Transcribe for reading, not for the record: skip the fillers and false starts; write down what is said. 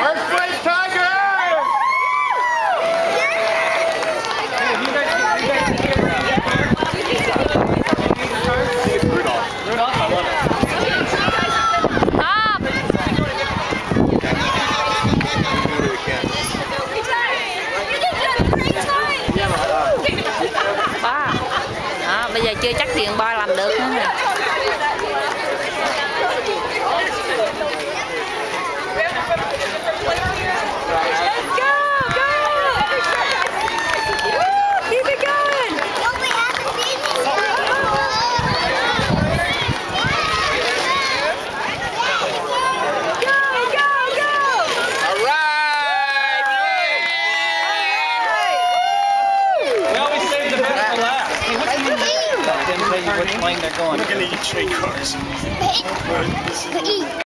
First place, Tiger! Rudolph, I love it. Đó, bây giờ chưa chắc Tiền Boy làm được nữa nè. Which lane they're going. We're gonna eat trade cars.